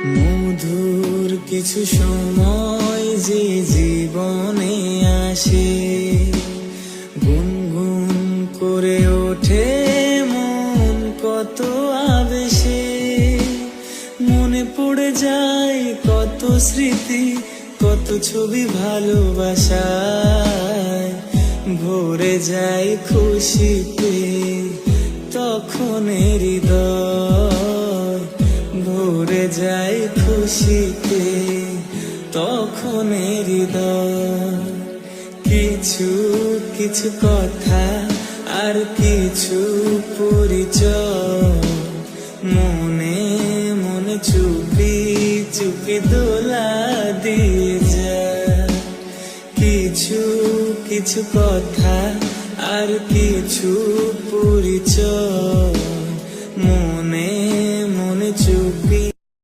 মধুর কিছু সময় যে জীবনে আসে, গুনগুন করে ওঠে মন কত আবেশে। মনে পড়ে যায় কত স্মৃতি, কত ছবি ভালোবাসায়। ভরে যায় খুশিতে তখন হৃদয়, ভরে যায় খুশিতে তখন হৃদয়। কিছু কিছু কথা আর কিছু পরিচয়, মনে মনে চুপি চুপি দোলা দিয়ে যায়। কিছু কিছু কথা আর কিছু পরিচয়,